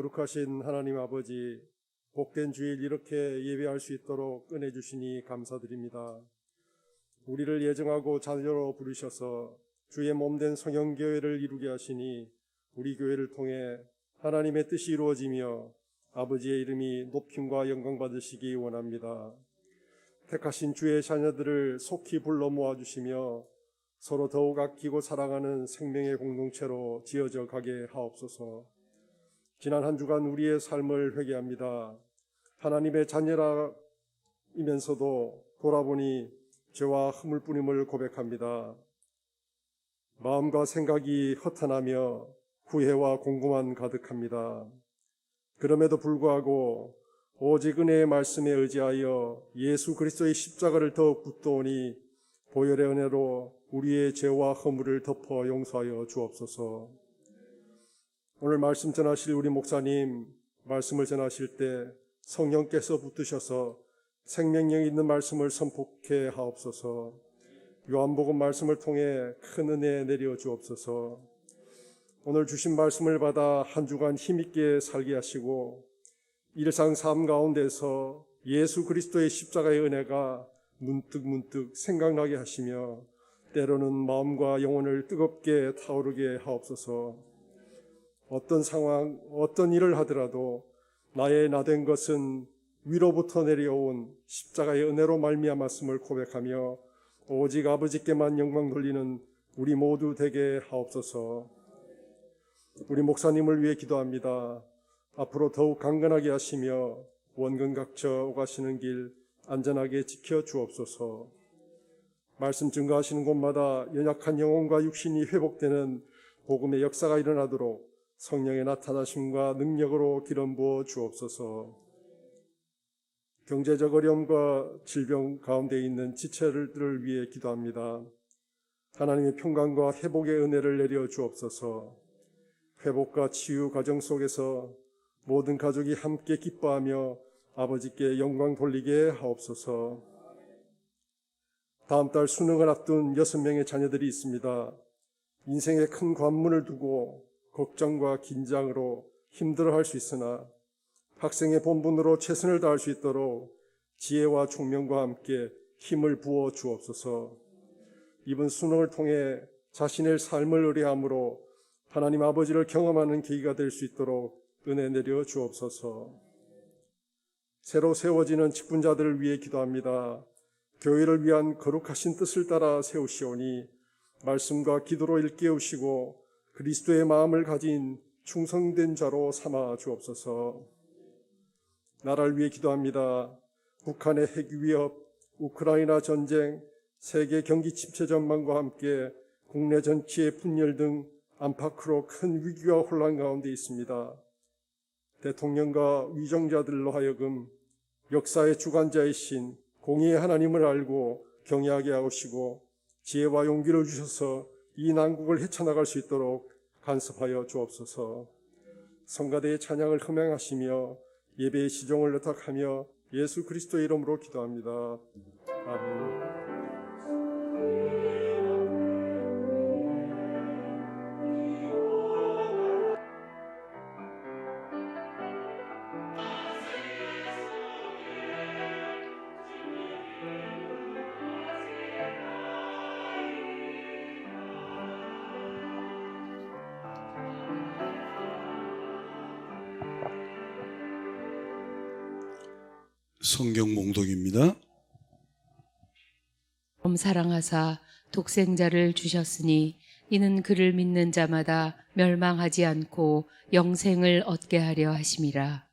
거룩하신 하나님 아버지, 복된 주일 이렇게 예배할 수 있도록 은혜 주시니 감사드립니다. 우리를 예정하고 자녀로 부르셔서 주의 몸된 성형교회를 이루게 하시니 우리 교회를 통해 하나님의 뜻이 이루어지며 아버지의 이름이 높임과 영광 받으시기 원합니다. 택하신 주의 자녀들을 속히 불러 모아주시며 서로 더욱 아끼고 사랑하는 생명의 공동체로 지어져 가게 하옵소서. 지난 한 주간 우리의 삶을 회개합니다. 하나님의 자녀라면서도 돌아보니 죄와 허물뿐임을 고백합니다. 마음과 생각이 허탄하며 후회와 공고만 가득합니다. 그럼에도 불구하고 오직 은혜의 말씀에 의지하여 예수 그리스도의 십자가를 더욱 붙도오니 보혈의 은혜로 우리의 죄와 허물을 덮어 용서하여 주옵소서. 오늘 말씀 전하실 우리 목사님, 말씀을 전하실 때 성령께서 붙으셔서 생명력 있는 말씀을 선포케 하옵소서. 요한복음 말씀을 통해 큰 은혜 내려 주옵소서. 오늘 주신 말씀을 받아 한 주간 힘있게 살게 하시고 일상 삶 가운데서 예수 그리스도의 십자가의 은혜가 문득 생각나게 하시며 때로는 마음과 영혼을 뜨겁게 타오르게 하옵소서. 어떤 상황, 어떤 일을 하더라도 나의 나된 것은 위로부터 내려온 십자가의 은혜로 말미암았음을 고백하며 오직 아버지께만 영광 돌리는 우리 모두 되게 하옵소서. 우리 목사님을 위해 기도합니다. 앞으로 더욱 강건하게 하시며 원근 각처 오가시는 길 안전하게 지켜 주옵소서. 말씀 증거하시는 곳마다 연약한 영혼과 육신이 회복되는 복음의 역사가 일어나도록 성령의 나타나심과 능력으로 기름 부어 주옵소서. 경제적 어려움과 질병 가운데 있는 지체들을 위해 기도합니다. 하나님의 평강과 회복의 은혜를 내려 주옵소서. 회복과 치유 과정 속에서 모든 가족이 함께 기뻐하며 아버지께 영광 돌리게 하옵소서. 다음 달 수능을 앞둔 6명의 자녀들이 있습니다. 인생의 큰 관문을 두고 걱정과 긴장으로 힘들어할 수 있으나 학생의 본분으로 최선을 다할 수 있도록 지혜와 총명과 함께 힘을 부어 주옵소서. 이번 수능을 통해 자신의 삶을 의뢰함으로 하나님 아버지를 경험하는 계기가 될 수 있도록 은혜 내려 주옵소서. 새로 세워지는 직분자들을 위해 기도합니다. 교회를 위한 거룩하신 뜻을 따라 세우시오니 말씀과 기도로 일깨우시고 그리스도의 마음을 가진 충성된 자로 삼아 주옵소서. 나라를 위해 기도합니다. 북한의 핵 위협, 우크라이나 전쟁, 세계 경기 침체 전망과 함께 국내 정치의 분열 등 안팎으로 큰 위기와 혼란 가운데 있습니다. 대통령과 위정자들로 하여금 역사의 주관자이신 공의의 하나님을 알고 경외하게 하시고 지혜와 용기를 주셔서 이 난국을 헤쳐나갈 수 있도록 간섭하여 주옵소서. 성가대의 찬양을 흠양하시며 예배의 시종을 의탁하며 예수 그리스도의 이름으로 기도합니다. 아멘. 성경 몽독입니다. 사랑하사 독생자를 주셨으니 이는 그를 믿는 자마다 멸망하지 않고 영생을 얻게 하려 하심이라.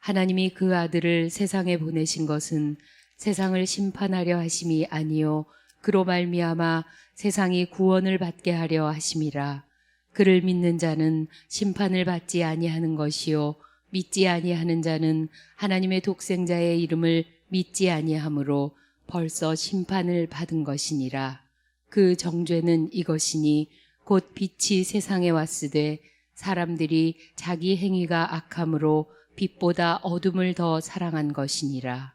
하나님이 그 아들을 세상에 보내신 것은 세상을 심판하려 하심이 아니요 그로 말미암아 세상이 구원을 받게 하려 하심이라. 그를 믿는 자는 심판을 받지 아니하는 것이요 믿지 아니하는 자는 하나님의 독생자의 이름을 믿지 아니하므로 벌써 심판을 받은 것이니라. 그 정죄는 이것이니 곧 빛이 세상에 왔으되 사람들이 자기 행위가 악함으로 빛보다 어둠을 더 사랑한 것이니라.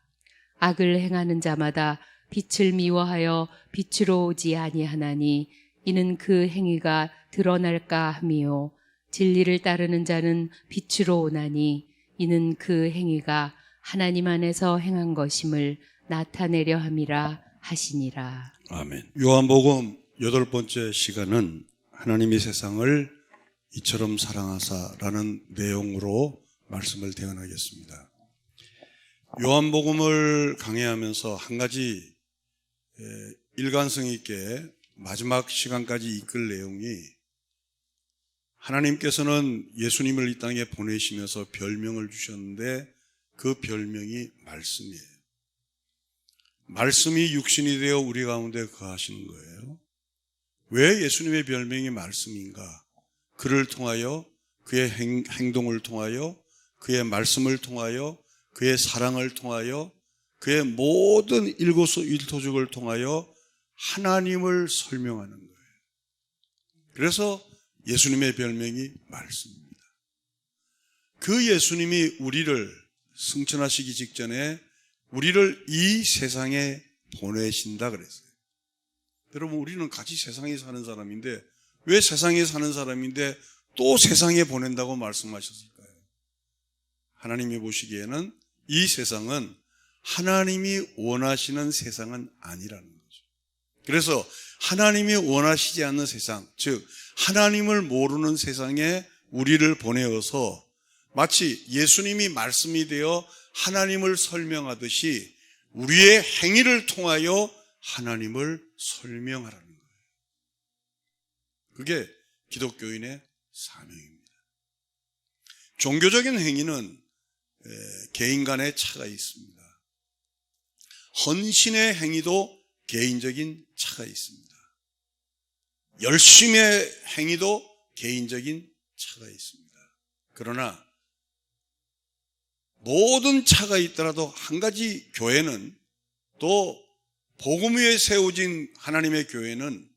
악을 행하는 자마다 빛을 미워하여 빛으로 오지 아니하나니 이는 그 행위가 드러날까 함이요 진리를 따르는 자는 빛으로 오나니 이는 그 행위가 하나님 안에서 행한 것임을 나타내려 함이라 하시니라. 아멘. 요한복음 8번째 시간은 하나님이 세상을 이처럼 사랑하사라는 내용으로 말씀을 대언하겠습니다. 요한복음을 강해하면서 한 가지 일관성 있게 마지막 시간까지 이끌 내용이, 하나님께서는 예수님을 이 땅에 보내시면서 별명을 주셨는데 그 별명이 말씀이에요. 말씀이 육신이 되어 우리 가운데 거하시는 거예요. 왜 예수님의 별명이 말씀인가? 그를 통하여, 그의 행동을 통하여, 그의 말씀을 통하여, 그의 사랑을 통하여, 그의 모든 일거수일투족을 통하여 하나님을 설명하는 거예요. 그래서 예수님의 별명이 말씀입니다. 그 예수님이 우리를 승천하시기 직전에 우리를 이 세상에 보내신다 그랬어요. 여러분, 우리는 같이 세상에 사는 사람인데, 왜 세상에 사는 사람인데 또 세상에 보낸다고 말씀하셨을까요? 하나님이 보시기에는 이 세상은 하나님이 원하시는 세상은 아니라는 거죠. 그래서 하나님이 원하시지 않는 세상, 즉 하나님을 모르는 세상에 우리를 보내어서 마치 예수님이 말씀이 되어 하나님을 설명하듯이 우리의 행위를 통하여 하나님을 설명하라는 거예요. 그게 기독교인의 사명입니다. 종교적인 행위는 개인 간의 차가 있습니다. 헌신의 행위도 개인적인 차가 있습니다. 열심의 행위도 개인적인 차가 있습니다. 그러나 모든 차가 있더라도 한 가지 교회는, 또 복음 위에 세워진 하나님의 교회는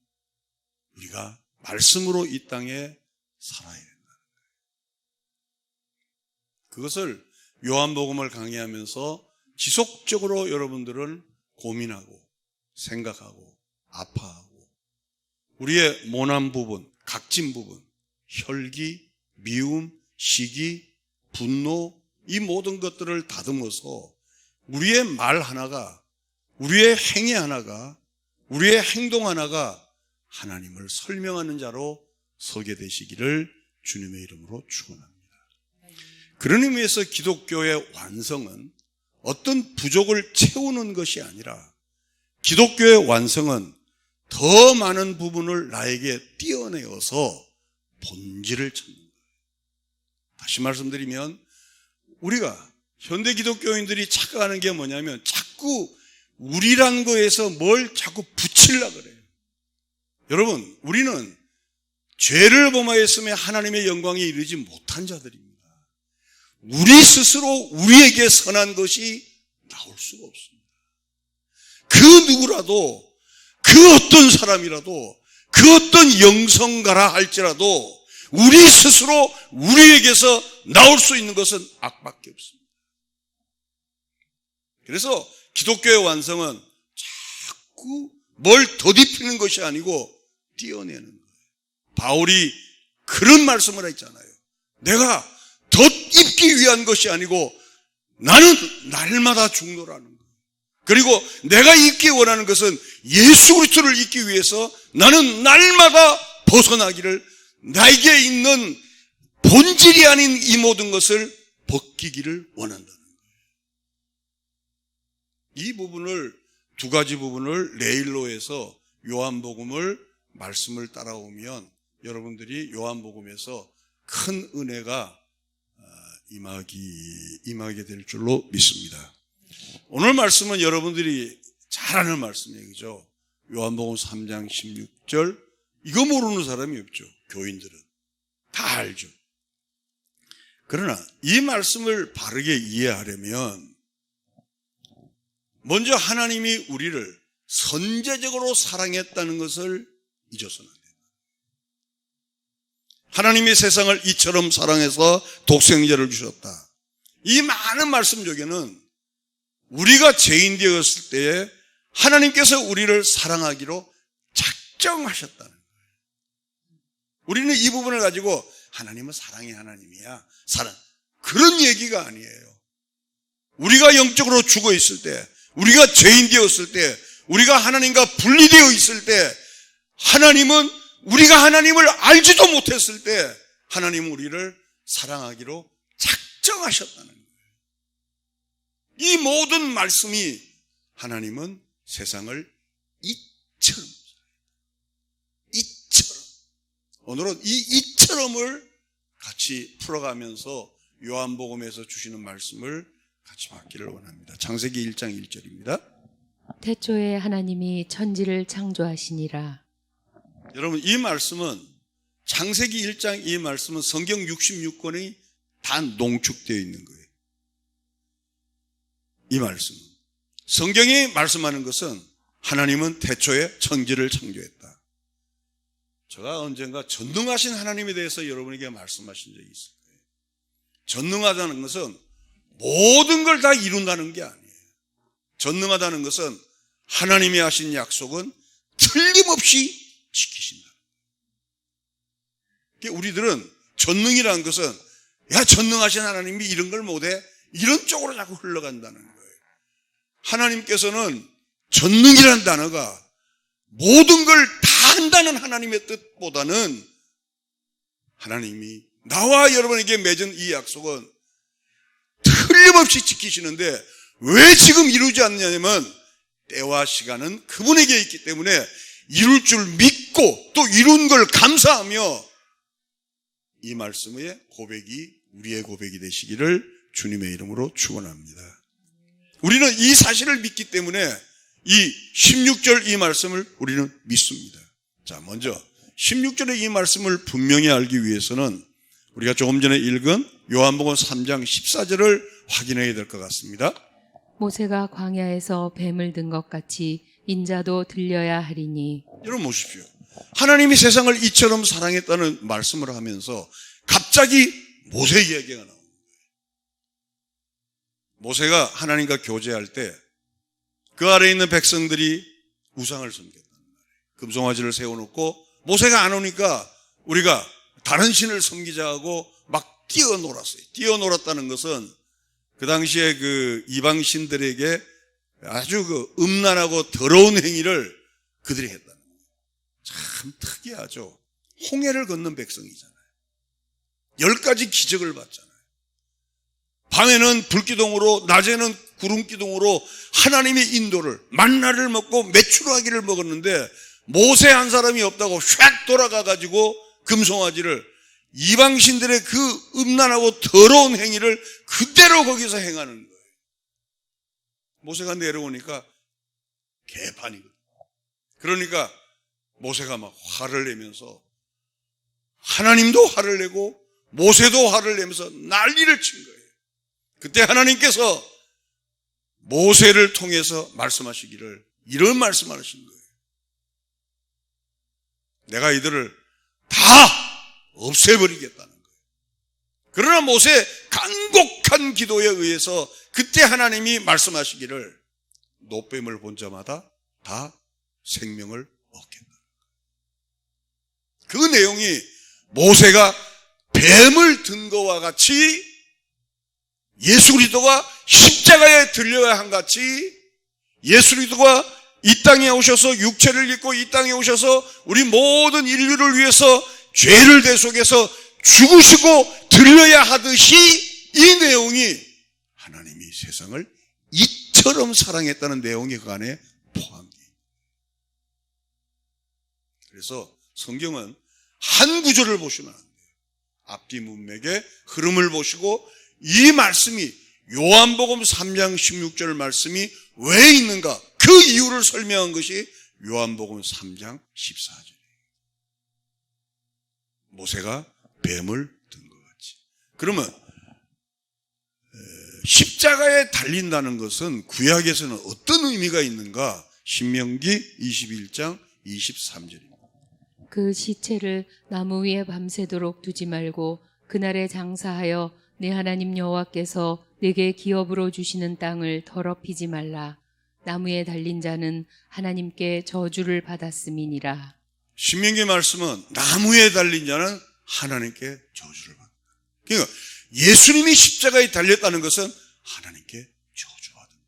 우리가 말씀으로 이 땅에 살아야 된다는 거예요. 그것을 요한복음을 강의하면서 지속적으로 여러분들은 고민하고 생각하고 아파하고, 우리의 모난 부분, 각진 부분, 혈기, 미움, 시기, 분노, 이 모든 것들을 다듬어서 우리의 말 하나가, 우리의 행위 하나가, 우리의 행동 하나가 하나님을 설명하는 자로 서게 되시기를 주님의 이름으로 축원합니다. 그런 의미에서 기독교의 완성은 어떤 부족을 채우는 것이 아니라, 기독교의 완성은 더 많은 부분을 나에게 띄어내어서 본질을 찾는 거예요. 다시 말씀드리면, 우리가 현대 기독교인들이 착각하는 게 뭐냐면 자꾸 우리란 거에서 뭘 자꾸 붙이려고 그래요. 여러분, 우리는 죄를 범하였으며 하나님의 영광에 이르지 못한 자들입니다. 우리 스스로 우리에게 선한 것이 나올 수가 없습니다. 그 누구라도, 그 어떤 사람이라도, 그 어떤 영성가라 할지라도 우리 스스로 우리에게서 나올 수 있는 것은 악밖에 없습니다. 그래서 기독교의 완성은 자꾸 뭘 더딥히는 것이 아니고 띄어내는 거예요. 바울이 그런 말씀을 했잖아요. 내가 덧입기 위한 것이 아니고 나는 날마다 죽노라는 거예요. 그리고 내가 잊기 원하는 것은 예수 그리스도를 잊기 위해서 나는 날마다 벗어나기를, 나에게 있는 본질이 아닌 이 모든 것을 벗기기를 원한다는 거예요. 이 부분을, 두 가지 부분을 레일로 해서 요한복음을 말씀을 따라오면 여러분들이 요한복음에서 큰 은혜가 임하게 될 줄로 믿습니다. 오늘 말씀은 여러분들이 잘 아는 말씀이죠. 요한복음 3장 16절. 이거 모르는 사람이 없죠. 교인들은 다 알죠. 그러나 이 말씀을 바르게 이해하려면 먼저 하나님이 우리를 선제적으로 사랑했다는 것을 잊어서는 안 됩니다. 하나님이 세상을 이처럼 사랑해서 독생자를 주셨다. 이 많은 말씀 중에는 우리가 죄인 되었을 때에 하나님께서 우리를 사랑하기로 작정하셨다는 거예요. 우리는 이 부분을 가지고 하나님은 사랑의 하나님이야. 사랑. 그런 얘기가 아니에요. 우리가 영적으로 죽어 있을 때, 우리가 죄인 되었을 때, 우리가 하나님과 분리되어 있을 때, 하나님은 우리가 하나님을 알지도 못했을 때 하나님은 우리를 사랑하기로 작정하셨다는 거예요. 이 모든 말씀이 하나님은 세상을 이처럼, 오늘은 이 이처럼을 같이 풀어가면서 요한복음에서 주시는 말씀을 같이 받기를 원합니다. 창세기 1장 1절입니다. 태초에 하나님이 천지를 창조하시니라. 여러분, 이 말씀은 창세기 1장 이 말씀은 성경 66권이 다 농축되어 있는 거예요. 이 말씀은 성경이 말씀하는 것은 하나님은 태초에 천지를 창조했다. 제가 언젠가 전능하신 하나님에 대해서 여러분에게 말씀하신 적이 있을 거예요. 전능하다는 것은 모든 걸 다 이룬다는 게 아니에요. 전능하다는 것은 하나님이 하신 약속은 틀림없이 지키신다. 우리들은 전능이라는 것은 야, 전능하신 하나님이 이런 걸 못해? 이런 쪽으로 자꾸 흘러간다는 거예요. 하나님께서는 전능이라는 단어가 모든 걸 다 한다는 하나님의 뜻보다는 하나님이 나와 여러분에게 맺은 이 약속은 틀림없이 지키시는데 왜 지금 이루지 않냐면 때와 시간은 그분에게 있기 때문에 이룰 줄 믿고 또 이룬 걸 감사하며 이 말씀의 고백이 우리의 고백이 되시기를 주님의 이름으로 축원합니다. 우리는 이 사실을 믿기 때문에 이 16절 이 말씀을 우리는 믿습니다. 자, 먼저 16절의 이 말씀을 분명히 알기 위해서는 우리가 조금 전에 읽은 요한복음 3장 14절을 확인해야 될 것 같습니다. 모세가 광야에서 뱀을 든 것 같이 인자도 들려야 하리니. 여러분 보십시오. 하나님이 세상을 이처럼 사랑했다는 말씀을 하면서 갑자기 모세 이야기가 나옵니다. 모세가 하나님과 교제할 때 그 아래에 있는 백성들이 우상을 섬겼단 말이에요. 금송아지를 세워놓고 모세가 안 오니까 우리가 다른 신을 섬기자 하고 막 뛰어놀았어요. 뛰어놀았다는 것은 그 당시에 그 이방 신들에게 아주 그 음란하고 더러운 행위를 그들이 했다는 거예요. 참 특이하죠. 홍해를 건넌 백성이잖아요. 10가지 기적을 봤잖아요. 밤에는 불기둥으로, 낮에는 구름기둥으로 하나님의 인도를, 만나를 먹고 메추라기를 먹었는데 모세 한 사람이 없다고 휙 돌아가가지고 금송아지를, 이방신들의 그 음란하고 더러운 행위를 그대로 거기서 행하는 거예요. 모세가 내려오니까 개판이거든. 그러니까 모세가 막 화를 내면서 하나님도 화를 내고 모세도 화를 내면서 난리를 친 거예요. 그때 하나님께서 모세를 통해서 말씀하시기를 이런 말씀을 하신 거예요. 내가 이들을 다 없애버리겠다는 거예요. 그러나 모세 간곡한 기도에 의해서 그때 하나님이 말씀하시기를 노뱀을 본 자마다 다 생명을 얻겠다. 그 내용이 모세가 뱀을 든 것과 같이 예수 그리스도가 십자가에 들려야 한 같이 예수 그리스도가 이 땅에 오셔서 육체를 입고 이 땅에 오셔서 우리 모든 인류를 위해서 죄를 대속해서 죽으시고 들려야 하듯이 이 내용이 하나님이 세상을 이처럼 사랑했다는 내용이 그 안에 포함되어 있습니다. 그래서 성경은 한 구절을 보시면 안 돼요. 앞뒤 문맥의 흐름을 보시고 이 말씀이 요한복음 3장 16절 말씀이 왜 있는가 그 이유를 설명한 것이 요한복음 3장 14절이에요. 모세가 뱀을 든 것 같이. 그러면 십자가에 달린다는 것은 구약에서는 어떤 의미가 있는가? 신명기 21장 23절입니다. 그 시체를 나무 위에 밤새도록 두지 말고 그날에 장사하여 네 하나님 여호와께서 네게 기업으로 주시는 땅을 더럽히지 말라. 나무에 달린 자는 하나님께 저주를 받았음이니라. 신명기 말씀은 나무에 달린 자는 하나님께 저주를 받는다. 그러니까 예수님이 십자가에 달렸다는 것은 하나님께 저주받은 거예요.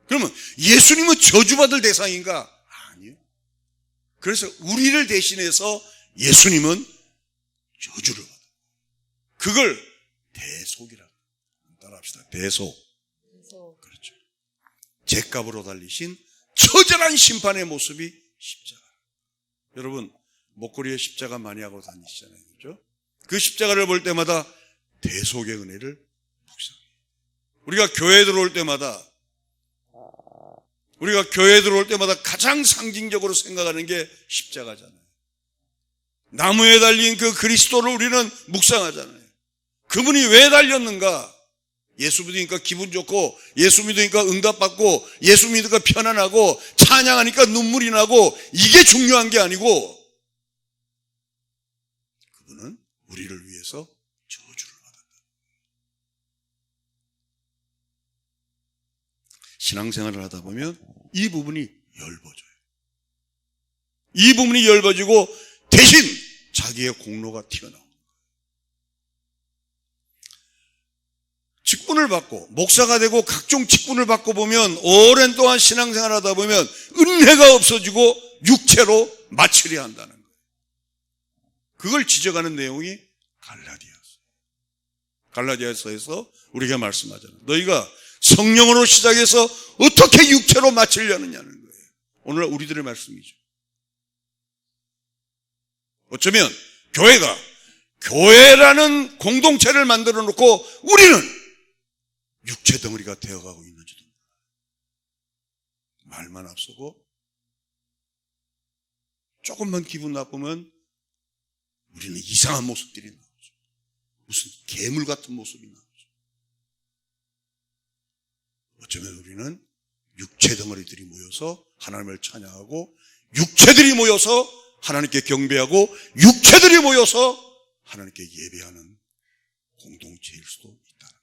그러면 예수님은 저주받을 대상인가? 아니요. 그래서 우리를 대신해서 예수님은 저주를 받아요. 그걸 대속이라고. 따라합시다. 대속. 그렇죠. 죗값으로 달리신 처절한 심판의 모습이 십자가. 여러분, 목걸이에 십자가 많이 하고 다니시잖아요. 그렇죠? 그 십자가를 볼 때마다 대속의 은혜를 묵상해요. 우리가 교회에 들어올 때마다 가장 상징적으로 생각하는 게 십자가잖아요. 나무에 달린 그 그리스도를 우리는 묵상하잖아요. 그분이 왜 달렸는가? 예수 믿으니까 기분 좋고, 예수 믿으니까 응답받고, 예수 믿으니까 편안하고, 찬양하니까 눈물이 나고, 이게 중요한 게 아니고, 그분은 우리를 위해서 저주를 받았다. 신앙생활을 하다 보면 이 부분이 엷어져요. 이 부분이 엷어지고 대신 자기의 공로가 튀어나옵니다. 직분을 받고 목사가 되고 각종 직분을 받고 보면 오랜 동안 신앙생활을 하다 보면 은혜가 없어지고 육체로 마치려 한다는 거예요. 그걸 지적하는 내용이 갈라디아서에서 우리가 말씀하잖아요. 너희가 성령으로 시작해서 어떻게 육체로 마치려느냐는 거예요. 오늘 우리들의 말씀이죠. 어쩌면 교회가 교회라는 공동체를 만들어 놓고 우리는 육체 덩어리가 되어가고 있는지도 몰라요. 말만 앞서고 조금만 기분 나쁘면 우리는 이상한 모습들이 나오죠. 무슨 괴물 같은 모습이 나오죠. 어쩌면 우리는 육체 덩어리들이 모여서 하나님을 찬양하고, 육체들이 모여서 하나님께 경배하고, 육체들이 모여서 하나님께 예배하는 공동체일 수도 있다는 거죠.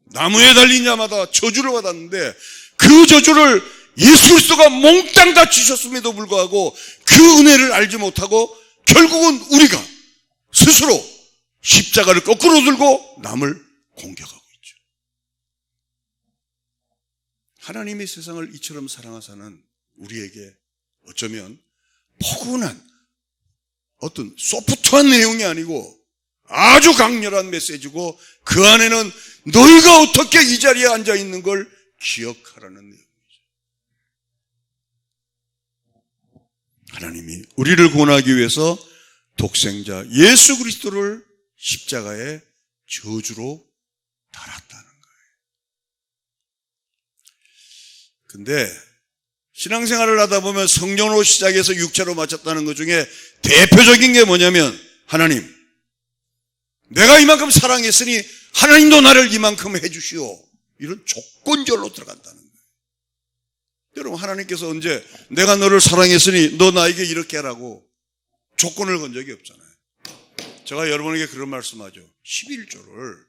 나무에 달린 자마다 저주를 받았는데 그 저주를 예수 그리스도가 몽땅 다 지셨음에도 불구하고 그 은혜를 알지 못하고 결국은 우리가 스스로 십자가를 거꾸로 들고 남을 공격하고 있죠. 하나님이 세상을 이처럼 사랑하사는 우리에게 어쩌면 포근한 어떤 소프트한 내용이 아니고 아주 강렬한 메시지고, 그 안에는 너희가 어떻게 이 자리에 앉아 있는 걸 기억하라는 내용이죠. 하나님이 우리를 구원하기 위해서 독생자 예수 그리스도를 십자가에 저주로 달았다는 거예요. 근데 신앙생활을 하다 보면 성령으로 시작해서 육체로 마쳤다는 것 중에 대표적인 게 뭐냐면, 하나님, 내가 이만큼 사랑했으니 하나님도 나를 이만큼 해주시오. 이런 조건절로 들어간다는 거예요. 여러분, 하나님께서 언제 내가 너를 사랑했으니 너 나에게 이렇게 하라고 조건을 건 적이 없잖아요. 제가 여러분에게 그런 말씀하죠. 11조를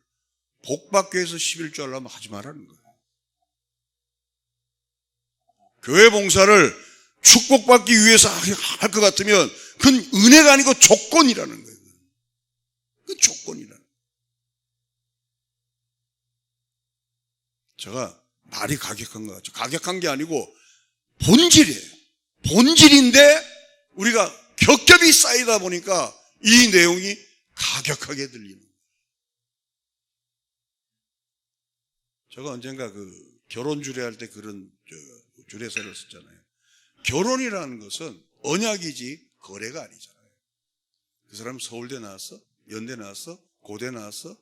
복받기 위해서 11조 하려면 하지 말라는 거예요. 교회 봉사를 축복받기 위해서 할 것 같으면 그건 은혜가 아니고 조건이라는 거예요. 그 조건이라는 거예요. 제가 말이 가격한 것 같죠. 가격한 게 아니고 본질이에요. 본질인데 우리가 겹겹이 쌓이다 보니까 이 내용이 가격하게 들리는 거예요. 제가 언젠가 그 결혼 주례할 때 그런 주례서를 썼잖아요. 결혼이라는 것은 언약이지 거래가 아니잖아요. 그 사람 서울대 나왔어? 연대 나왔어? 고대 나왔어?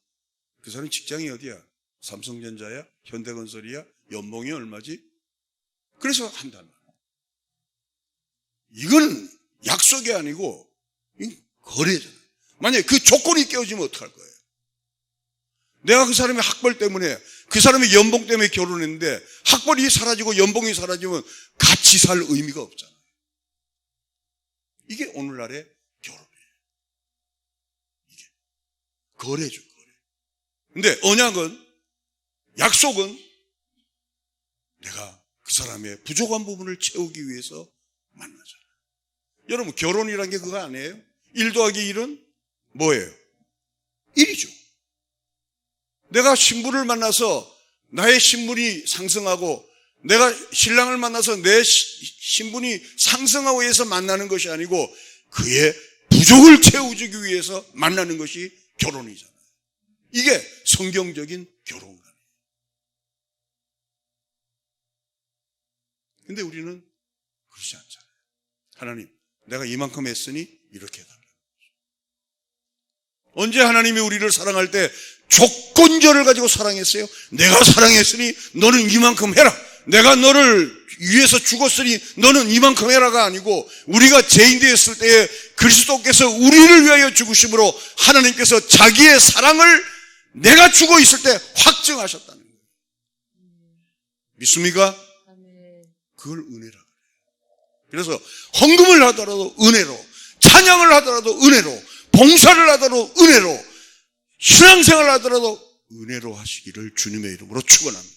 그 사람 직장이 어디야? 삼성전자야? 현대건설이야? 연봉이 얼마지? 그래서 한단 말이야. 이거는 약속이 아니고 거래잖아요. 만약에 그 조건이 깨어지면 어떡할 거예요? 내가 그 사람의 학벌 때문에, 그 사람의 연봉 때문에 결혼했는데 학벌이 사라지고 연봉이 사라지면 같이 살 의미가 없잖아요. 이게 오늘날의 결혼이에요. 이게 거래죠, 거래. 근데 언약은, 약속은 내가 그 사람의 부족한 부분을 채우기 위해서 만나잖아요. 여러분, 결혼이란 게 그거 아니에요? 1 더하기 1은 뭐예요? 1이죠. 내가 신부를 만나서 나의 신분이 상승하고, 내가 신랑을 만나서 내 신분이 상승하고 해서 만나는 것이 아니고 그의 부족을 채워주기 위해서 만나는 것이 결혼이잖아요. 이게 성경적인 결혼관이에요. 근데 우리는 그렇지 않잖아요. 하나님, 내가 이만큼 했으니 이렇게 해달라는 거죠. 언제 하나님이 우리를 사랑할 때 조건절을 가지고 사랑했어요? 내가 사랑했으니 너는 이만큼 해라. 내가 너를 위해서 죽었으니 너는 이만큼 해라가 아니고, 우리가 죄인 되었을 때에 그리스도께서 우리를 위하여 죽으심으로 하나님께서 자기의 사랑을 내가 죽어 있을 때 확증하셨다는 거예요. 믿습니까? 그걸 은혜라 그래요. 그래서 헌금을 하더라도 은혜로, 찬양을 하더라도 은혜로, 봉사를 하더라도 은혜로, 신앙생활을 하더라도 은혜로 하시기를 주님의 이름으로 축원합니다.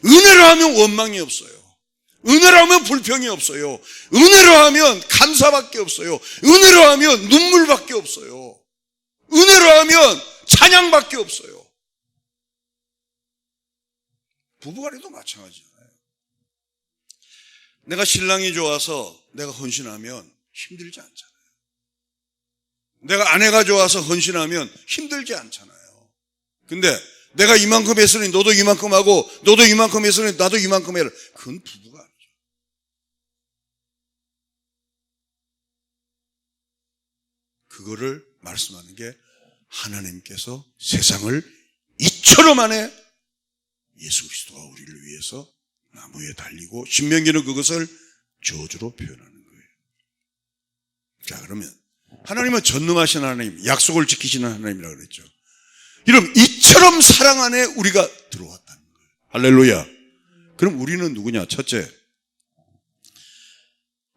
은혜로 하면 원망이 없어요. 은혜로 하면 불평이 없어요. 은혜로 하면 감사밖에 없어요. 은혜로 하면 눈물밖에 없어요. 은혜로 하면 찬양밖에 없어요. 부부간에도 마찬가지잖아요. 내가 신랑이 좋아서 내가 헌신하면 힘들지 않잖아요. 내가 아내가 좋아서 헌신하면 힘들지 않잖아요. 근데 내가 이만큼 했으니 너도 이만큼 하고, 너도 이만큼 했으니 나도 이만큼 해라. 그건 부부가 아니죠. 그거를 말씀하는 게 하나님께서 세상을 이처럼 안에 예수 그리스도가 우리를 위해서 나무에 달리고, 신명기는 그것을 저주로 표현하는 거예요. 자, 그러면 하나님은 전능하신 하나님, 약속을 지키시는 하나님이라고 그랬죠. 여러분, 이처럼 사랑 안에 우리가 들어왔다는 거예요. 할렐루야. 그럼 우리는 누구냐? 첫째,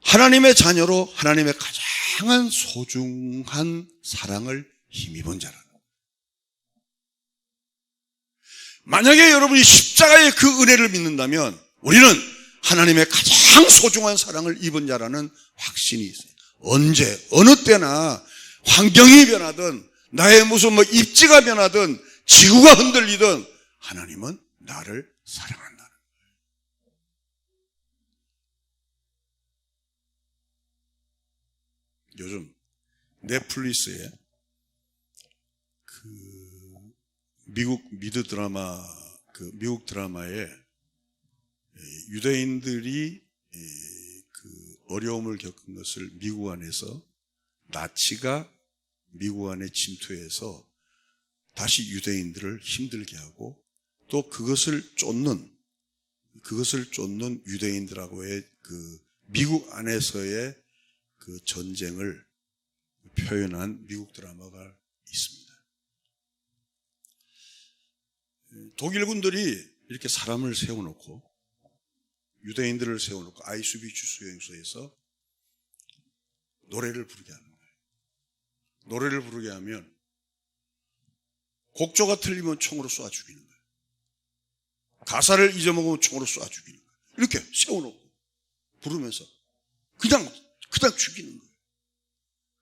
하나님의 자녀로 하나님의 가장 소중한 사랑을 힘입은 자라는 거예요. 만약에 여러분이 십자가의 그 은혜를 믿는다면 우리는 하나님의 가장 소중한 사랑을 입은 자라는 확신이 있어요. 언제, 어느 때나 환경이 변하든, 나의 무슨 입지가 변하든, 지구가 흔들리든 하나님은 나를 사랑한다는 거예요. 요즘 넷플릭스에 미국 드라마에 유대인들이 어려움을 겪은 것을 미국 안에서 나치가 미국 안에 침투해서 다시 유대인들을 힘들게 하고, 또 그것을 쫓는 유대인들하고의 미국 안에서의 전쟁을 표현한 미국 드라마가 있습니다. 독일군들이 이렇게 사람을 세워놓고, 유대인들을 세워놓고 아이슈비츠 수용소에서 노래를 부르게 하는 거예요. 노래를 부르게 하면 곡조가 틀리면 총으로 쏴 죽이는 거예요. 가사를 잊어먹으면 총으로 쏴 죽이는 거예요. 이렇게 세워놓고 부르면서 그냥 죽이는 거예요.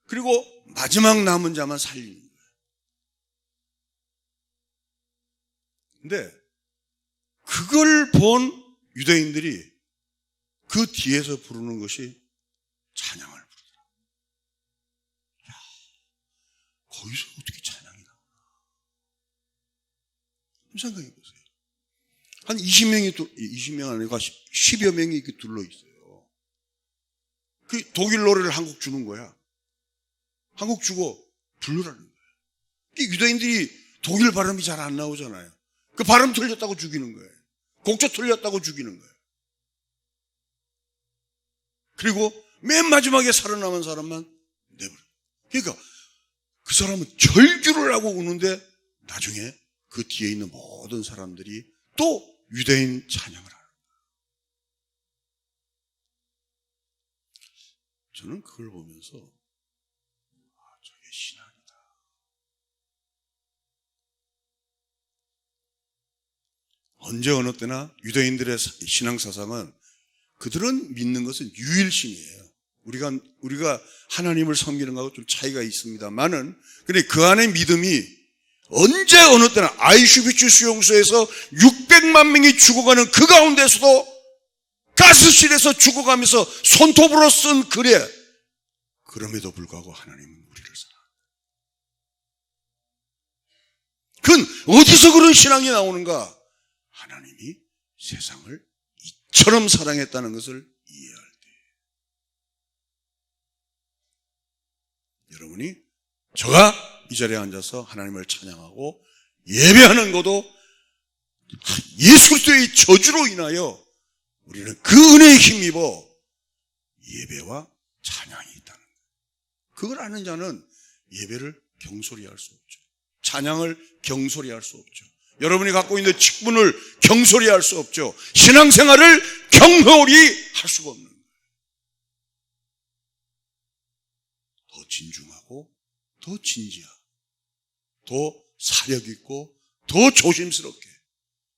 그리고 마지막 남은 자만 살리는 거예요. 근데 그걸 본 유대인들이 그 뒤에서 부르는 것이 찬양을 부르더라. 야, 거기서 어떻게 찬양이 나오나? 생각해 보세요. 한 20명 아니고 10여 명이 이렇게 둘러 있어요. 그 독일 노래를 한곡 주는 거야. 한곡 주고 부르라는 거야. 유대인들이 독일 발음이 잘 안 나오잖아요. 그 발음 틀렸다고 죽이는 거예요. 곡조 틀렸다고 죽이는 거예요. 그리고 맨 마지막에 살아남은 사람만 내버려. 그러니까 그 사람은 절규를 하고 우는데 나중에 그 뒤에 있는 모든 사람들이 또 유대인 찬양을 하는 거예요. 저는 그걸 보면서 저게 신앙이다. 언제 어느 때나 유대인들의 신앙사상은, 그들은 믿는 것은 유일신이에요. 우리가 하나님을 섬기는 거하고 좀 차이가 있습니다만은, 근데 그 안에 믿음이 언제 어느 때나 아이슈비츠 수용소에서 600만 명이 죽어가는 그 가운데서도 가스실에서 죽어가면서 손톱으로 쓴 글에, 그럼에도 불구하고 하나님은 우리를 사랑한다. 그건 어디서 그런 신앙이 나오는가? 하나님이 세상을 이처럼 사랑했다는 것을 이해할 때, 여러분이 저가 이 자리에 앉아서 하나님을 찬양하고 예배하는 것도 예수 그리스도의 저주로 인하여 우리는 그 은혜에 힘입어 예배와 찬양이 있다는 거예요. 그걸 아는 자는 예배를 경솔히 할 수 없죠. 찬양을 경솔히 할 수 없죠. 여러분이 갖고 있는 직분을 경솔히 할 수 없죠. 신앙생활을 경홀히 할 수가 없는 거예요. 더 진중하고 더 진지하고 더 사력 있고 더 조심스럽게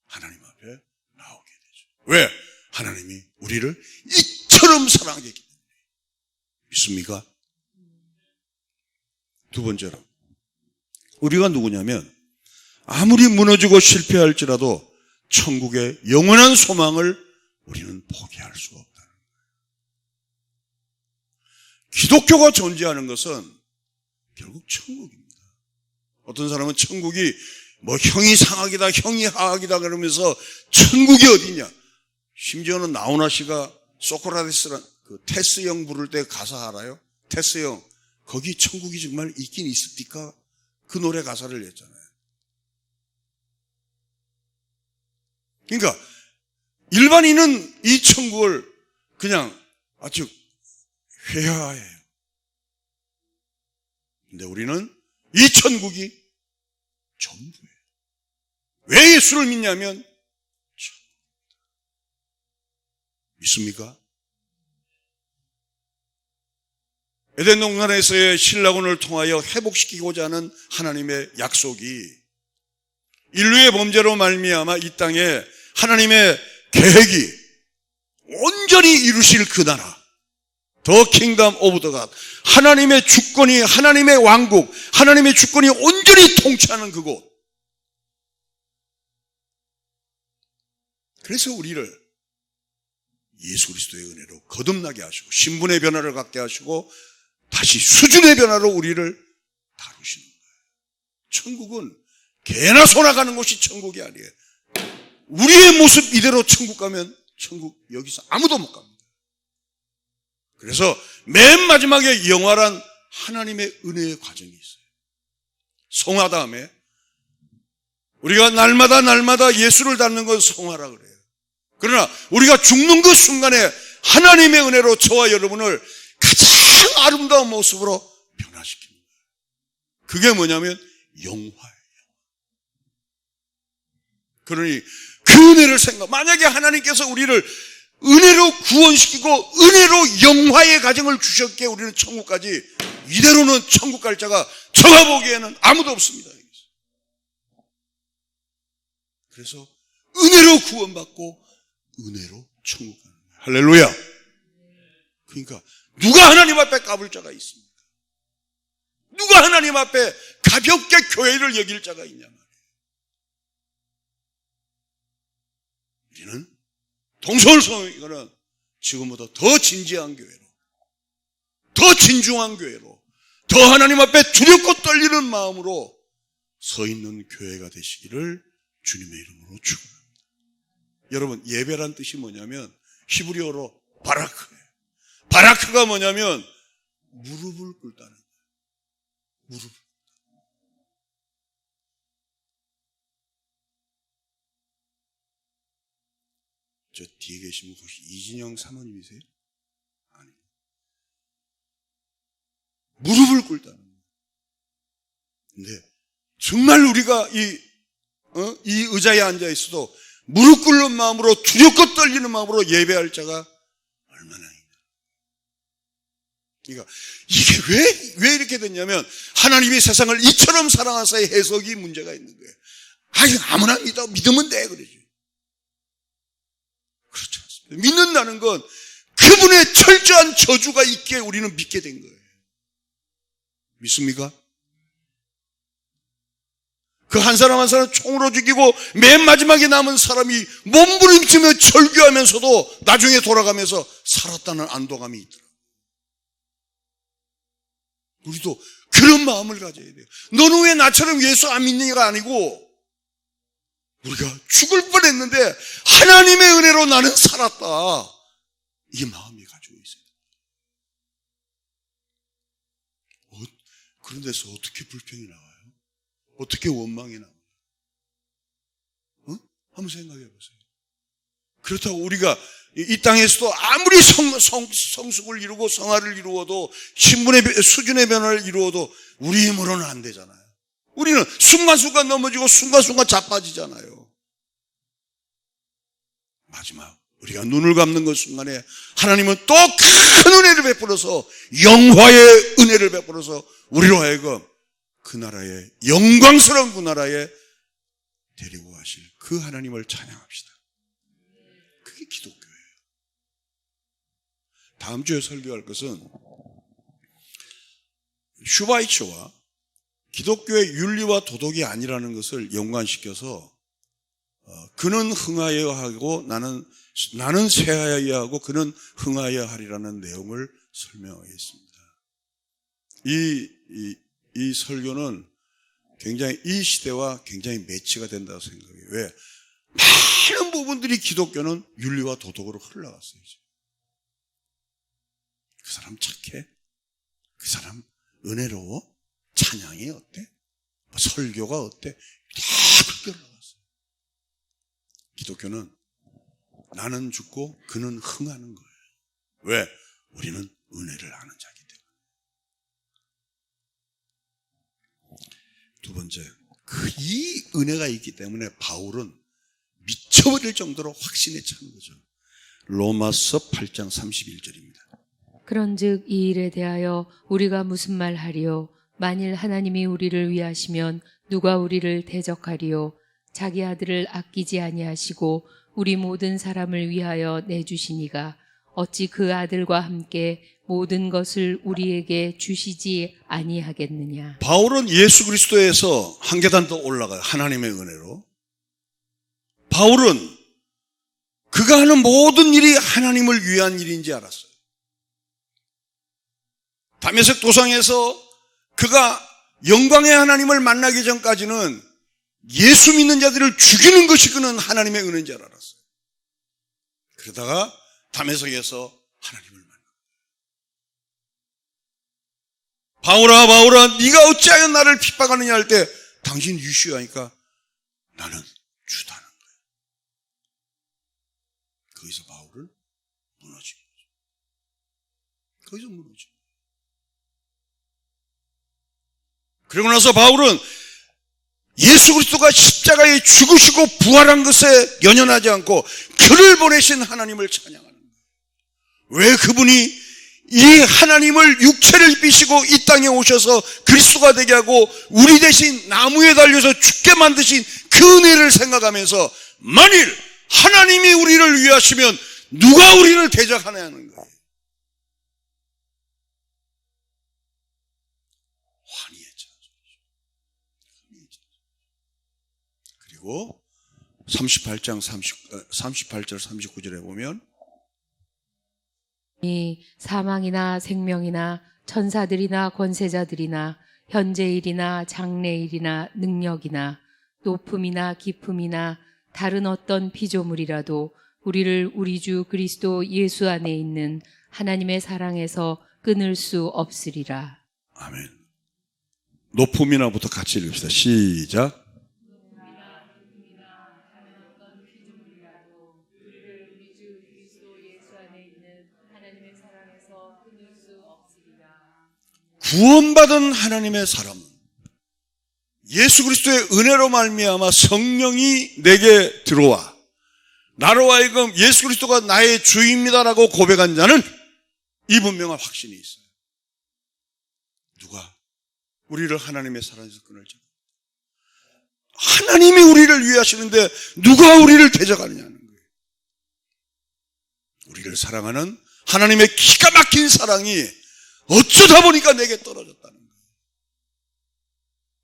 하나님 앞에 나오게 되죠. 왜? 하나님이 우리를 이처럼 사랑하기 때문에. 믿습니까? 두 번째로, 우리가 누구냐면 아무리 무너지고 실패할지라도 천국의 영원한 소망을 우리는 포기할 수가 없다는 거예요. 기독교가 존재하는 것은 결국 천국입니다. 어떤 사람은 천국이 뭐 형이 상학이다, 형이 하학이다 그러면서 천국이 어디냐? 심지어는 나훈아 씨가 소크라테스란 그 테스형 부를 때 가사 알아요? 테스형, 거기 천국이 정말 있긴 있습니까? 그 노래 가사를 냈잖아요. 그러니까 일반인은 이 천국을 그냥 아주 회화해요. 근데 우리는 이 천국이 전부예요. 왜 예수를 믿냐면 천국입니다. 믿습니까? 에덴 동산에서의 신라군을 통하여 회복시키고자 하는 하나님의 약속이 인류의 범죄로 말미암아 이 땅에 하나님의 계획이 온전히 이루실 그 나라, 더 킹덤 오브 더 갓, 하나님의 주권이, 하나님의 왕국, 하나님의 주권이 온전히 통치하는 그곳. 그래서 우리를 예수 그리스도의 은혜로 거듭나게 하시고 신분의 변화를 갖게 하시고 다시 수준의 변화로 우리를 다루시는 거예요. 천국은 개나 소나 가는 곳이 천국이 아니에요. 우리의 모습 이대로 천국 가면 천국 여기서 아무도 못 갑니다. 그래서 맨 마지막에 영원한 하나님의 은혜의 과정이 있어요. 성화 다음에 우리가 날마다 예수를 닮는 건 성화라 그래요. 그러나 우리가 죽는 그 순간에 하나님의 은혜로 저와 여러분을 가장 아름다운 모습으로 변화시키는 거예요. 그게 뭐냐면 영화예요. 그러니 그 은혜를 만약에 하나님께서 우리를 은혜로 구원시키고 은혜로 영화의 가정을 주셨기에 우리는 천국까지, 이대로는 천국 갈 자가 저가 보기에는 아무도 없습니다. 그래서 은혜로 구원받고 은혜로 천국 가는 거예요. 할렐루야. 그러니까 누가 하나님 앞에 까불 자가 있습니까? 누가 하나님 앞에 가볍게 교회를 여길 자가 있냐 말이에요. 우리는 동서울성교회는 지금보다 더 진지한 교회로, 더 진중한 교회로, 더 하나님 앞에 두렵고 떨리는 마음으로 서 있는 교회가 되시기를 주님의 이름으로 축원합니다. 여러분, 예배란 뜻이 뭐냐면 히브리어로 바라크예요. 바라크가 뭐냐면 무릎을 꿇다는 거예요. 무릎을. 저 뒤에 계신 분 혹시 이진영 사모님이세요? 아니. 무릎을 꿇다는 거예요. 근데 정말 우리가 이 의자에 앉아 있어도 무릎 꿇는 마음으로, 두렵고 떨리는 마음으로 예배할 자가 얼마나 있냐. 그러니까 이게 왜 이렇게 됐냐면 하나님이 세상을 이처럼 사랑하사의 해석이 문제가 있는 거예요. 아무나 믿으면 돼 그러지. 그렇지 않습니다. 믿는다는 건 그분의 철저한 저주가 있기에 우리는 믿게 된 거예요. 믿습니까? 그 한 사람 한 사람 총으로 죽이고 맨 마지막에 남은 사람이 몸부림치며 절규하면서도 나중에 돌아가면서 살았다는 안도감이 있더라고요. 우리도 그런 마음을 가져야 돼요. 너는 왜 나처럼 예수 안 믿느냐가 아니고 우리가 죽을 뻔했는데 하나님의 은혜로 나는 살았다. 이 마음이 가지고 있어요. 그런 데서 어떻게 불평이 나와요? 어떻게 원망이 나와요? 한번 생각해 보세요. 그렇다고 우리가 이 땅에서도 아무리 성숙을 이루고 성화를 이루어도 신분의 수준의 변화를 이루어도 우리 힘으로는 안 되잖아요. 우리는 순간순간 넘어지고 순간순간 자빠지잖아요. 마지막 우리가 눈을 감는 그 순간에 하나님은 또 큰 은혜를 베풀어서 영화의 은혜를 베풀어서 우리로 하여금 그 나라의 영광스러운 그 나라에 데리고 가실 그 하나님을 찬양합시다. 그게 기독교예요. 다음 주에 설교할 것은 슈바이처와 기독교의 윤리와 도덕이 아니라는 것을 연관시켜서 그는 흥하여야 하고 나는 쇠하여야 하고 그는 흥하여야 하리라는 내용을 설명하겠습니다. 이 설교는 굉장히 이 시대와 굉장히 매치가 된다고 생각해요. 왜? 많은 부분들이 기독교는 윤리와 도덕으로 흘러갔어요. 그 사람 착해? 그 사람 은혜로워? 찬양이 어때? 설교가 어때? 다 그렇게 흘러갔어요. 기독교는 나는 죽고 그는 흥하는 거예요. 왜? 우리는 은혜를 아는 자기 때문에. 두 번째, 이 은혜가 있기 때문에 바울은 미쳐버릴 정도로 확신에 찬 거죠. 로마서 8장 31절입니다. 그런즉 이 일에 대하여 우리가 무슨 말하리요? 만일 하나님이 우리를 위하시면 누가 우리를 대적하리요? 자기 아들을 아끼지 아니하시고 우리 모든 사람을 위하여 내주시니가 어찌 그 아들과 함께 모든 것을 우리에게 주시지 아니하겠느냐. 바울은 예수 그리스도에서 한 계단 더 올라가요. 하나님의 은혜로. 바울은 그가 하는 모든 일이 하나님을 위한 일인지 알았어요. 다메섹 도상에서 그가 영광의 하나님을 만나기 전까지는 예수 믿는 자들을 죽이는 것이 그는 하나님의 은혜인 줄 알았어요. 그러다가 다메섹에서 하나님을 만나. 바울아 바울아 네가 어찌하여 나를 핍박하느냐 할 때 당신 유시하니까 나는 주다는 거예요. 거기서 바울은 무너진 거죠. 거기서 무너진 거예요. 그리고 나서 바울은 예수 그리스도가 십자가에 죽으시고 부활한 것에 연연하지 않고 그를 보내신 하나님을 찬양하는 거예요. 왜 그분이 이 하나님을 육체를 입히시고 이 땅에 오셔서 그리스도가 되게 하고 우리 대신 나무에 달려서 죽게 만드신 그 은혜를 생각하면서 만일 하나님이 우리를 위하시면 누가 우리를 대적하냐는 거예요. 환희의 찬송이죠. 그리고 38절 39절에 보면 이 사망이나 생명이나 천사들이나 권세자들이나 현재일이나 장래일이나 능력이나 높음이나 깊음이나 다른 어떤 피조물이라도 우리를 우리 주 그리스도 예수 안에 있는 하나님의 사랑에서 끊을 수 없으리라. 아멘. 높음이나부터 같이 읽읍시다. 시작. 구원받은 하나님의 사람은 예수 그리스도의 은혜로 말미암아 성령이 내게 들어와 나로 하여금 예수 그리스도가 나의 주입니다라고 고백한 자는 이 분명한 확신이 있어요. 누가 우리를 하나님의 사랑에서 끊을지. 하나님이 우리를 위하시는데 누가 우리를 대적하느냐는 거예요. 우리를 사랑하는 하나님의 기가 막힌 사랑이 어쩌다 보니까 내게 떨어졌다는 거예요.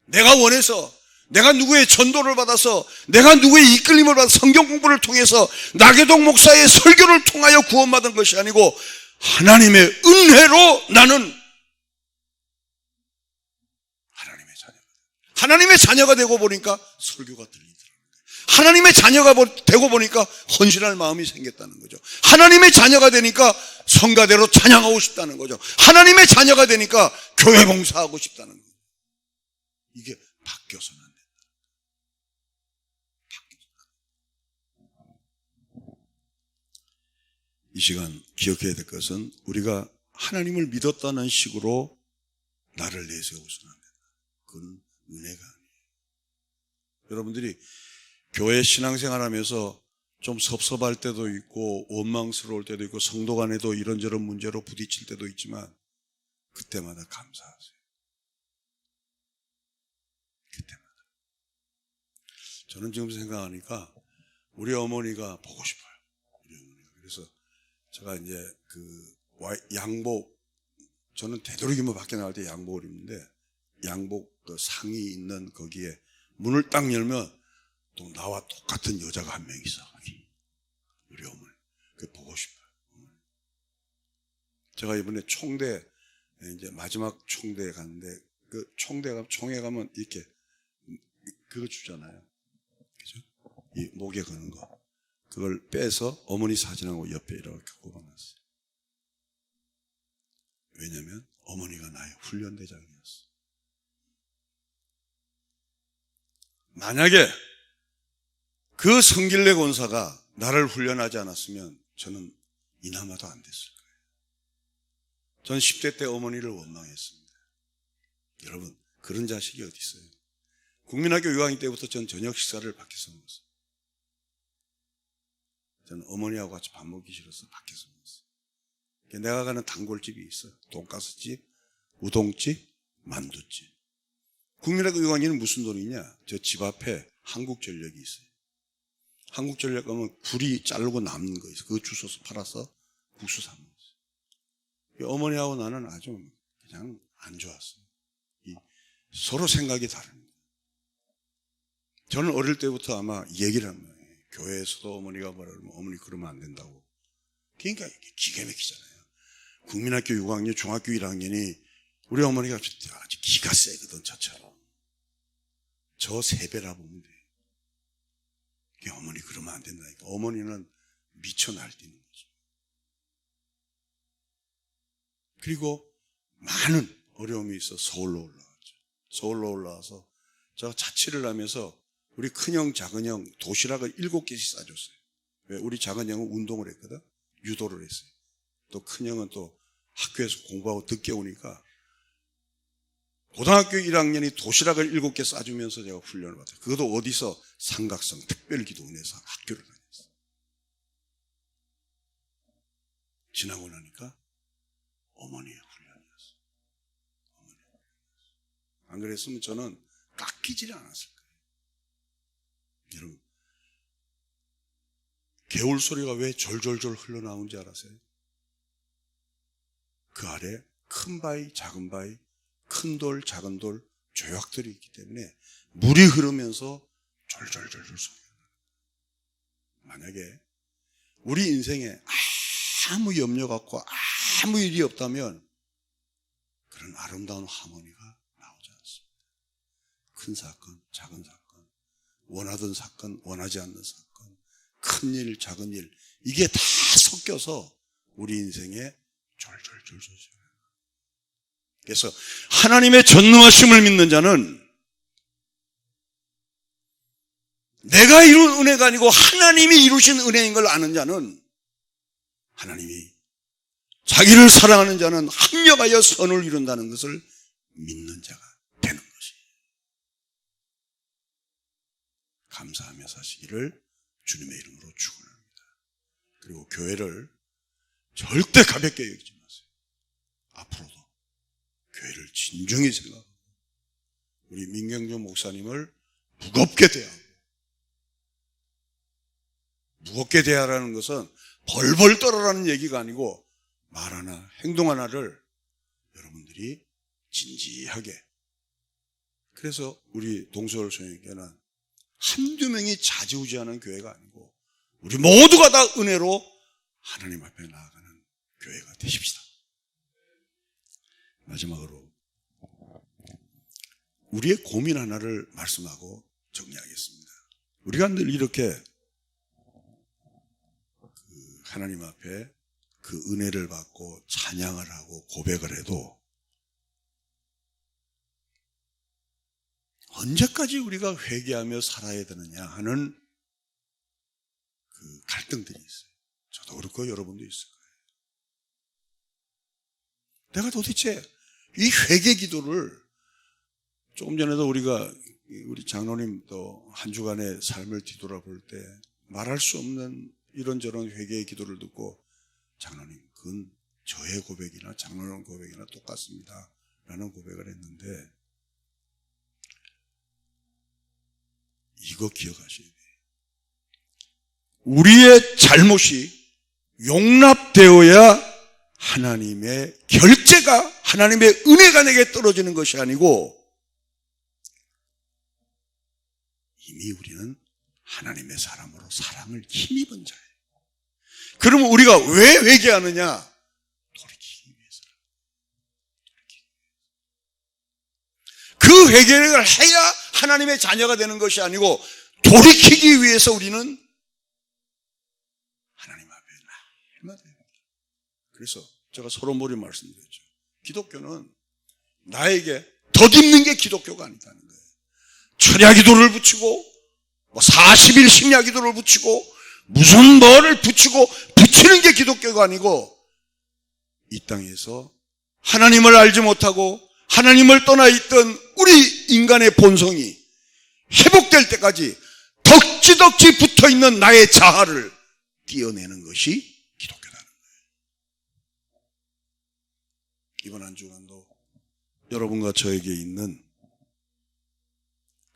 내가 원해서, 내가 누구의 전도를 받아서, 내가 누구의 이끌림을 받아서 성경 공부를 통해서 나계동 목사의 설교를 통하여 구원받은 것이 아니고 하나님의 은혜로 나는 하나님의 자녀가 되고 보니까 설교가 들리더라고요. 하나님의 자녀가 되고 보니까 헌신할 마음이 생겼다는 거죠. 하나님의 자녀가 되니까 성가대로 찬양하고 싶다는 거죠. 하나님의 자녀가 되니까 교회 봉사하고 싶다는 거죠. 이게 바뀌어서는 안 된다. 이 시간 기억해야 될 것은 우리가 하나님을 믿었다는 식으로 나를 내세우서는 안 된다. 그건 은혜가 아니에요. 여러분들이 교회 신앙생활 하면서 좀 섭섭할 때도 있고 원망스러울 때도 있고 성도 간에도 이런저런 문제로 부딪힐 때도 있지만 그때마다 감사하세요. 그때마다. 저는 지금 생각하니까 우리 어머니가 보고 싶어요. 우리 어머니가. 그래서 제가 이제 양복, 저는 되도록이면 밖에 나갈 때 양복을 입는데 양복 그 상이 있는 거기에 문을 딱 열면 또 나와 똑같은 여자가 한 명 있어. 우리 어머니. 그게 보고 싶어요. 제가 이번에 총대, 이제 마지막 총대에 갔는데 그 총회 가면 이렇게 그거 주잖아요. 그죠? 이 목에 거는 거. 그걸 빼서 어머니 사진하고 옆에 이렇게 꼽아놨어요. 왜냐면 어머니가 나의 훈련대장이었어. 만약에 그 성길래 권사가 나를 훈련하지 않았으면 저는 이나마도 안 됐을 거예요. 전 10대 때 어머니를 원망했습니다. 여러분, 그런 자식이 어디 있어요? 국민학교 6학년 때부터 전 저녁 식사를 밖에서 먹었어요. 저는 어머니하고 같이 밥 먹기 싫어서 밖에서 먹었어요. 내가 가는 단골집이 있어요. 돈가스집, 우동집, 만두집. 국민학교 6학년은 무슨 돈이냐? 저 집 앞에 한국전력이 있어요. 한국전력 가면 굴이 자르고 남는 거 있어요. 그거 주워서 팔아서 국수 사 먹었어요. 어머니하고 나는 아주 그냥 안 좋았어요. 서로 생각이 다릅니다. 저는 어릴 때부터 아마 얘기를 한 거예요. 교회에서도 어머니가 뭐라 그러면 어머니 그러면 안 된다고. 그러니까 이게 기가 막히잖아요. 국민학교 6학년, 중학교 1학년이 우리 어머니가 아주 기가 세거든, 저처럼. 저 3배라 보면 돼요. 어머니 그러면 안 된다니까. 어머니는 미쳐 날뛰는 거죠. 그리고 많은 어려움이 있어 서울로 올라왔죠. 서울로 올라와서 제가 자취를 하면서 우리 큰형, 작은형 도시락을 7개씩 싸줬어요. 왜? 우리 작은형은 운동을 했거든. 유도를 했어요. 또 큰형은 또 학교에서 공부하고 늦게 오니까 고등학교 1학년이 도시락을 7개 싸주면서 제가 훈련을 받았어요. 그것도 어디서? 삼각성 특별기도원에서 학교를 다녔어요. 지나고 나니까 어머니의 훈련이었어요. 안 그랬으면 저는 깎이질 않았을 거예요. 여러분, 개울 소리가 왜 졸졸졸 흘러나오는지 알아세요? 그 아래 큰 바위, 작은 바위, 큰 돌, 작은 돌, 조약들이 있기 때문에 물이 흐르면서 졸졸졸졸 소리가 나요. 만약에 우리 인생에 아무 염려가 없고 아무 일이 없다면 그런 아름다운 하모니가 나오지 않습니다. 큰 사건, 작은 사건, 원하던 사건, 원하지 않는 사건, 큰 일, 작은 일, 이게 다 섞여서 우리 인생에 졸졸졸 소리가 나요. 그래서 하나님의 전능하심을 믿는 자는 내가 이룬 은혜가 아니고 하나님이 이루신 은혜인 걸 아는 자는 하나님이 자기를 사랑하는 자는 합력하여 선을 이룬다는 것을 믿는 자가 되는 것이에요. 감사하며 사시기를 주님의 이름으로 축원합니다. 그리고 교회를 절대 가볍게 여기지 마세요. 앞으로도 교회를 진중히 생각하고 우리 민경주 목사님을 무겁게 대하고, 무겁게 대하라는 것은 벌벌 떨어라는 얘기가 아니고 말 하나, 행동 하나를 여러분들이 진지하게. 그래서 우리 동서울 소년교회는 한두 명이 좌지우지하는 교회가 아니고 우리 모두가 다 은혜로 하나님 앞에 나아가는 교회가 되십시다. 마지막으로 우리의 고민 하나를 말씀하고 정리하겠습니다. 우리가 늘 이렇게 하나님 앞에 그 은혜를 받고 찬양을 하고 고백을 해도 언제까지 우리가 회개하며 살아야 되느냐 하는 그 갈등들이 있어요. 저도 그렇고 여러분도 있을 거예요. 내가 도대체 이 회개 기도를 조금 전에도 우리 장로님도 한 주간의 삶을 뒤돌아볼 때 말할 수 없는 이런저런 회개의 기도를 듣고 장로님, 그건 저의 고백이나 장로님 고백이나 똑같습니다 라는 고백을 했는데 이거 기억하셔야 돼요. 우리의 잘못이 용납되어야 하나님의 결제가, 하나님의 은혜가 내게 떨어지는 것이 아니고 이미 우리는 하나님의 사람으로 사랑을 힘입은 자예요. 그러면 우리가 왜 회개하느냐? 돌이키기 위해서. 그 회개를 해야 하나님의 자녀가 되는 것이 아니고 돌이키기 위해서 우리는 하나님 앞에 날마다. 그래서 제가 서론머리 말씀드렸죠. 기독교는 나에게 덧입는 게 기독교가 아니다는 거예요. 철야 기도를 붙이고 40일 심야 기도를 붙이고 무슨 뭐를 붙이는 게 기독교가 아니고 이 땅에서 하나님을 알지 못하고 하나님을 떠나 있던 우리 인간의 본성이 회복될 때까지 덕지덕지 붙어있는 나의 자아를 띄어내는 것이 기독교라는 거예요. 이번 한 주간도 여러분과 저에게 있는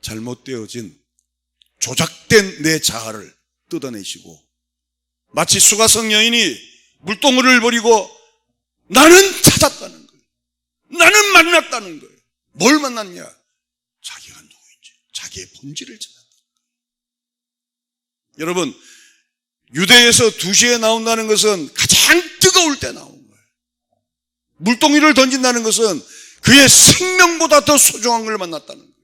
잘못되어진 조작된 내 자아를 뜯어내시고 마치 수가성 여인이 물동이를 버리고 나는 찾았다는 거예요. 나는 만났다는 거예요. 뭘 만났냐? 자기가 누구인지, 자기의 본질을 찾았다. 여러분, 유대에서 2시에 나온다는 것은 가장 뜨거울 때 나온 거예요. 물동이를 던진다는 것은 그의 생명보다 더 소중한 걸 만났다는 거예요.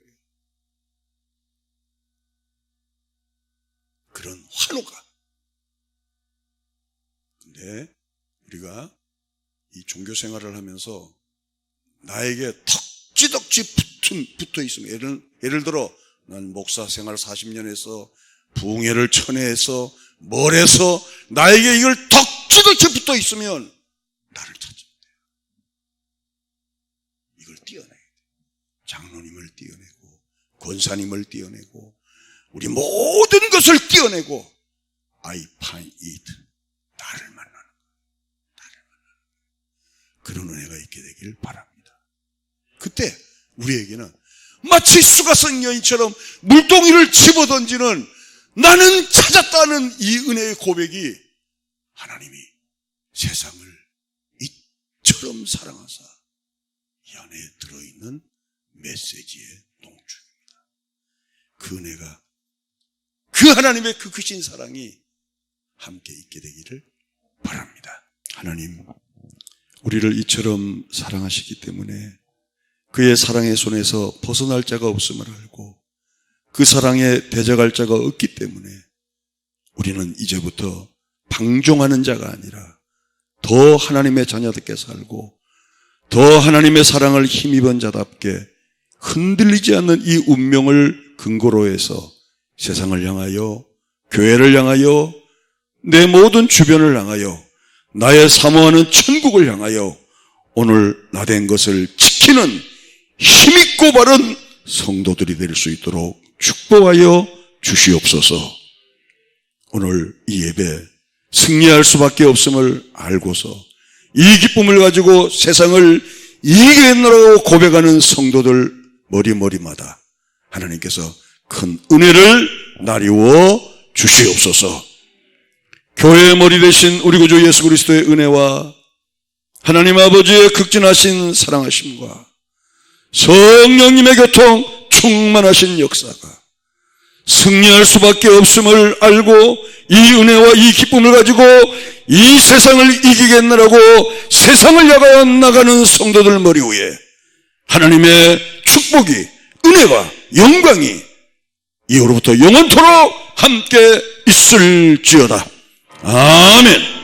그런 환호가. 근데 우리가 이 종교 생활을 하면서 나에게 덕지덕지 붙어 있으면 예를 들어 난 목사 생활 40년 해서 부흥회를 1000회 해서 뭘 해서 나에게 이걸 덕지덕지 붙어 있으면 나를 찾으면 돼요. 이걸 띄어내야 돼요. 장로님을 띄어내고 권사님을 띄어내고 우리 모든 것을 띄어내고 I find it. 나를 만나는 거예요. 그런 은혜가 있게 되길 바랍니다. 그때 우리에게는 마치 수가성 여인처럼 물동이를 집어던지는 나는 찾았다는 이 은혜의 고백이 하나님이 세상을 이처럼 사랑하사 이 안에 들어있는 메시지의 농축입니다. 그 은혜가 그 하나님의 그 크신 사랑이 함께 있게 되기를 바랍니다. 하나님, 우리를 이처럼 사랑하시기 때문에 그의 사랑의 손에서 벗어날 자가 없음을 알고 그 사랑에 대적할 자가 없기 때문에 우리는 이제부터 방종하는 자가 아니라 더 하나님의 자녀답게 살고 더 하나님의 사랑을 힘입은 자답게 흔들리지 않는 이 운명을 근거로 해서 세상을 향하여, 교회를 향하여, 내 모든 주변을 향하여, 나의 사모하는 천국을 향하여 오늘 나된 것을 지키는 힘있고 바른 성도들이 될 수 있도록 축복하여 주시옵소서. 오늘 이 예배 승리할 수밖에 없음을 알고서 이 기쁨을 가지고 세상을 이겨내라고 고백하는 성도들 머리마다 하나님께서 큰 은혜를 나리워 주시옵소서. 교회의 머리 되신 우리 구주 예수 그리스도의 은혜와 하나님 아버지의 극진하신 사랑하심과 성령님의 교통 충만하신 역사가 승리할 수밖에 없음을 알고 이 은혜와 이 기쁨을 가지고 이 세상을 이기겠느라고 세상을 향하여 나가는 성도들 머리 위에 하나님의 축복이, 은혜와 영광이 이후로부터 영원토록 함께 있을지어다. 아멘.